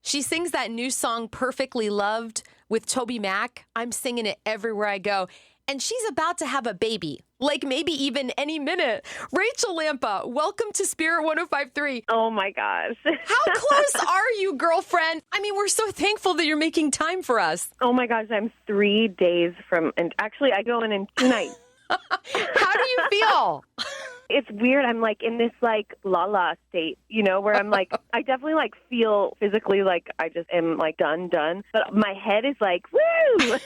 She sings that new song, Perfectly Loved, with TobyMac. I'm singing it everywhere I go. And she's about to have a baby, like maybe even any minute. Rachael Lampa, welcome to Spirit 105.3. Oh, my gosh. How close are you, girlfriend? I mean, we're so thankful that you're making time for us. Oh, my gosh. I'm 3 days from, and actually, I go in 2 nights. How do you feel? It's weird. I'm like in this like la-la state, you know, where I'm like, I definitely like feel physically like I just am like done. But my head is like, woo!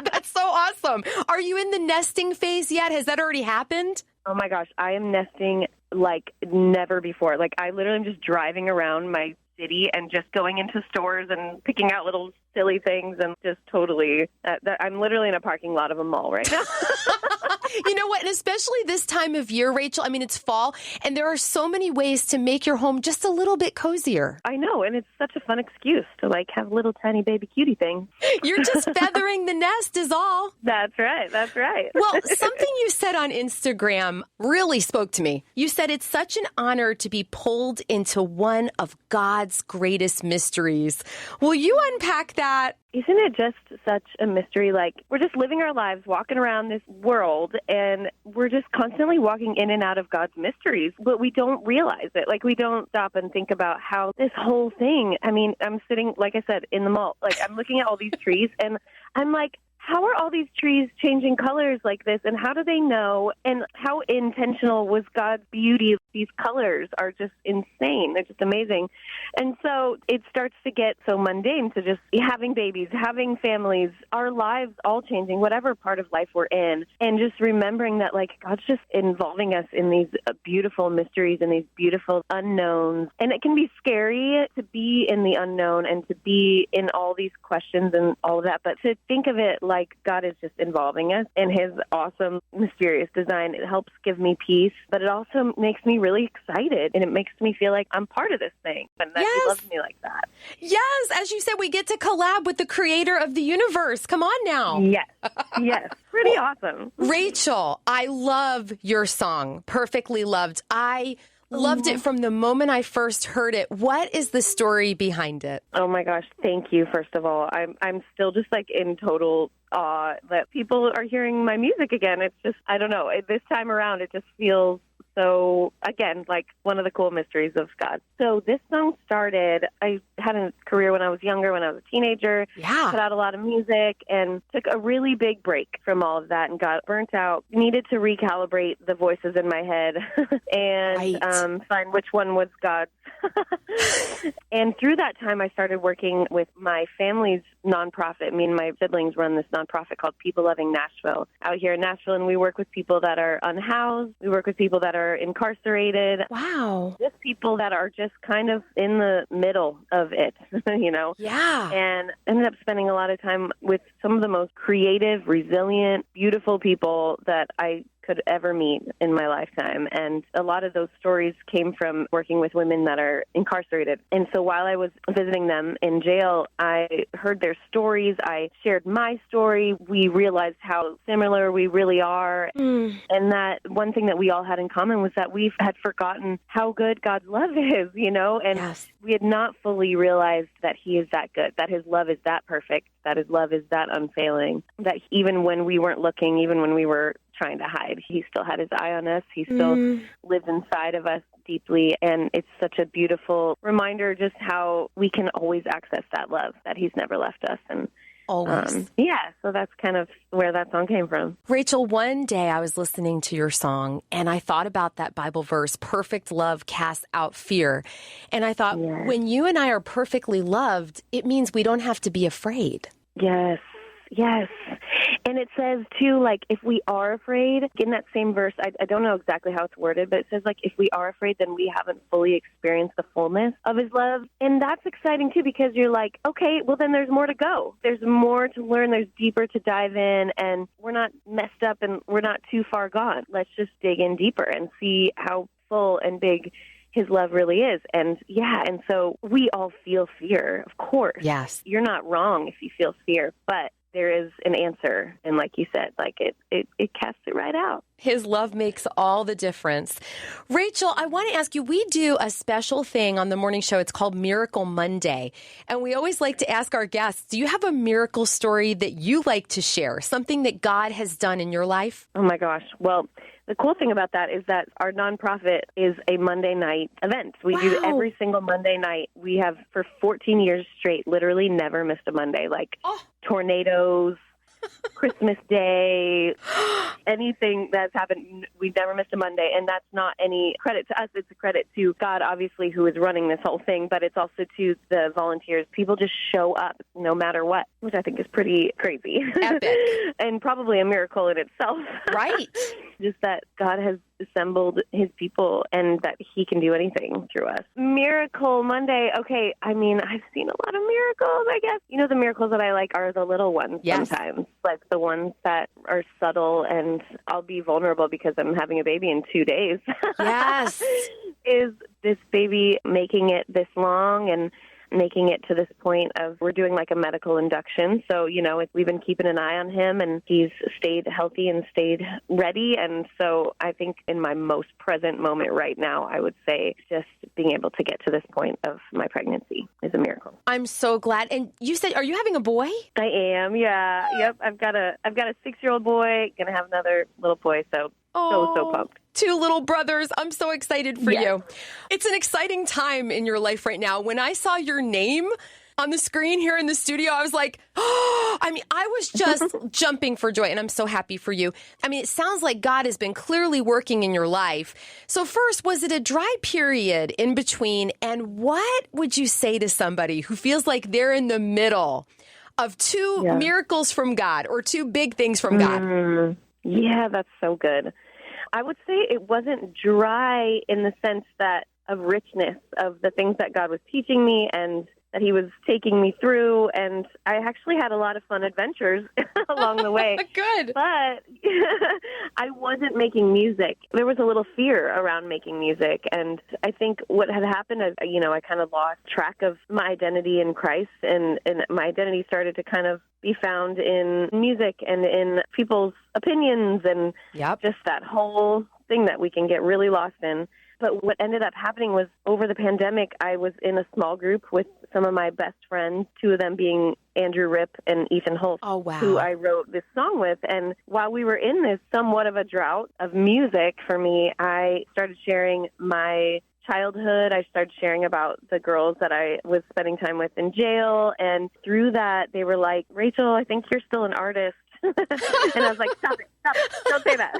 That's so awesome. Are you in the nesting phase yet? Has that already happened? Oh my gosh. I am nesting like never before. Like I literally am just driving around my city and just going into stores and picking out little silly things and just totally, I'm literally in a parking lot of a mall right now. You know what? And especially this time of year, Rachael, I mean, it's fall, and there are so many ways to make your home just a little bit cozier. I know, and it's such a fun excuse to, like, have a little tiny baby cutie thing. You're just feathering the nest is all. That's right. Well, something you said on Instagram really spoke to me. You said it's such an honor to be pulled into one of God's greatest mysteries. Will you unpack that? Isn't it just such a mystery? Like, we're just living our lives, walking around this world, and we're just constantly walking in and out of God's mysteries, but we don't realize it. Like, we don't stop and think about how this whole thing, I mean, I'm sitting, like I said, in the mall. Like, I'm looking at all these trees, and I'm like, how are all these trees changing colors like this, and how do they know, and how intentional was God's beauty? These colors are just insane. They're just amazing. And so it starts to get so mundane to just having babies, having families, our lives all changing, whatever part of life we're in, and just remembering that, like, God's just involving us in these beautiful mysteries and these beautiful unknowns. And it can be scary to be in the unknown and to be in all these questions and all of that, but to think of it like God is just involving us in his awesome, mysterious design. It helps give me peace, but it also makes me really excited, and it makes me feel like I'm part of this thing, and that he loves me like that. Yes, as you said, we get to collab with the creator of the universe. Come on now. Yes. Pretty awesome. Rachael, I love your song, Perfectly Loved. I loved it from the moment I first heard it. What is the story behind it? Oh my gosh, thank you, first of all. I'm still just like in total awe that people are hearing my music again. It's just, I don't know, this time around it just feels so, again, like one of the cool mysteries of God. So this song started, I had a career when I was younger, when I was a teenager, put out a lot of music, and took a really big break from all of that and got burnt out. Needed to recalibrate the voices in my head and find which one was God's. And through that time, I started working with my family's nonprofit. Me and my siblings run this nonprofit called People Loving Nashville out here in Nashville, and we work with people that are unhoused. We work with people that are incarcerated. Wow. Just people that are just kind of in the middle of it, you know? Yeah. And ended up spending a lot of time with some of the most creative, resilient, beautiful people that I could ever meet in my lifetime. And a lot of those stories came from working with women that are incarcerated. And so while I was visiting them in jail, I heard their stories. I shared my story. We realized how similar we really are. And that one thing that we all had in common was that we had forgotten how good God's love is, you know? And we had not fully realized that he is that good, that his love is that perfect, that his love is that unfailing, that even when we weren't looking, even when we were trying to hide, he still had his eye on us. He still lives inside of us deeply. And it's such a beautiful reminder just how we can always access that love, that he's never left us. And always. So that's kind of where that song came from. Rachael, one day I was listening to your song and I thought about that Bible verse, perfect love casts out fear. And I thought, when you and I are perfectly loved, it means we don't have to be afraid. Yes. And it says, too, like, if we are afraid, in that same verse, I don't know exactly how it's worded, but it says, like, if we are afraid, then we haven't fully experienced the fullness of his love. And that's exciting, too, because you're like, okay, well, then there's more to go. There's more to learn. There's deeper to dive in, and we're not messed up and we're not too far gone. Let's just dig in deeper and see how full and big his love really is. And so we all feel fear, of course. Yes. You're not wrong if you feel fear, but there is an answer. And like you said, like it casts it right out. His love makes all the difference. Rachael, I want to ask you, we do a special thing on the morning show. It's called Miracle Monday. And we always like to ask our guests, do you have a miracle story that you like to share? Something that God has done in your life? Oh, my gosh. Well, the cool thing about that is that our nonprofit is a Monday night event. We do it every single Monday night. We have for 14 years straight, literally never missed a Monday. Like tornadoes, Christmas Day, anything that's happened, we've never missed a Monday. And that's not any credit to us. It's a credit to God, obviously, who is running this whole thing, but it's also to the volunteers. People just show up no matter what, which I think is pretty crazy. Epic. And probably a miracle in itself. Right. Just that God has assembled his people and that he can do anything through us. Miracle Monday. Okay, I mean, I've seen a lot of miracles, I guess. You know, the miracles that I like are the little ones sometimes, like the ones that are subtle, and I'll be vulnerable because I'm having a baby in 2 days. Yes. Is this baby making it this long and making it to this point of we're doing like a medical induction. So, you know, we've been keeping an eye on him and he's stayed healthy and stayed ready. And so I think in my most present moment right now, I would say just being able to get to this point of my pregnancy is a miracle. I'm so glad. And you said, are you having a boy? I am. Yeah. Yep. I've got a 6-year-old boy, going to have another little boy. So pumped. 2 little brothers. I'm so excited for you. It's an exciting time in your life right now. When I saw your name on the screen here in the studio, I was like, oh, I mean, I was just jumping for joy, and I'm so happy for you. I mean, it sounds like God has been clearly working in your life. So first, was it a dry period in between? And what would you say to somebody who feels like they're in the middle of 2 miracles from God or 2 big things from God? Yeah, that's so good. I would say it wasn't dry in the sense that of richness of the things that God was teaching me and that he was taking me through. And I actually had a lot of fun adventures along the way. Good. But I wasn't making music. There was a little fear around making music. And I think what had happened is, you know, I kind of lost track of my identity in Christ, and my identity started to kind of be found in music and in people's opinions and just that whole thing that we can get really lost in. But what ended up happening was over the pandemic, I was in a small group with some of my best friends, 2 of them being Andrew Ripp and Ethan Holt, who I wrote this song with. And while we were in this somewhat of a drought of music for me, I started sharing my childhood. I started sharing about the girls that I was spending time with in jail. And through that, they were like, Rachael, I think you're still an artist. And I was like, stop it, don't say that.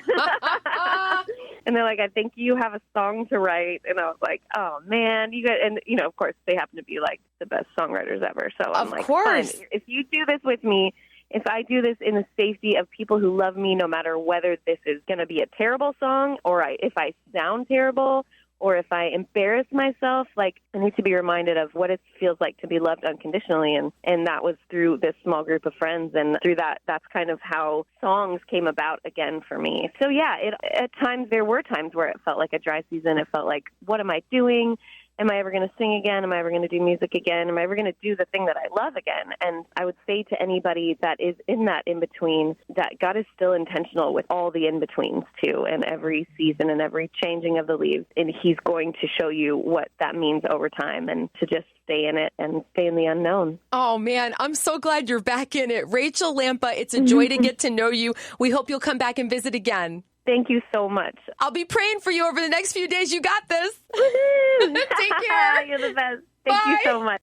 And they're like, I think you have a song to write. And I was like, oh man, and you know, of course they happen to be like the best songwriters ever. So I'm like, fine, if you do this with me, if I do this in the safety of people who love me, no matter whether this is going to be a terrible song or if I sound terrible, or if I embarrass myself, like I need to be reminded of what it feels like to be loved unconditionally. And that was through this small group of friends. And through that, that's kind of how songs came about again for me. So yeah, at times, there were times where it felt like a dry season. It felt like, what am I doing? Am I ever going to sing again? Am I ever going to do music again? Am I ever going to do the thing that I love again? And I would say to anybody that is in that in-between that God is still intentional with all the in-betweens too, and every season and every changing of the leaves. And he's going to show you what that means over time, and to just stay in it and stay in the unknown. Oh, man, I'm so glad you're back in it. Rachael Lampa, it's a joy to get to know you. We hope you'll come back and visit again. Thank you so much. I'll be praying for you over the next few days. You got this. Take care. You're the best. Thank you so much.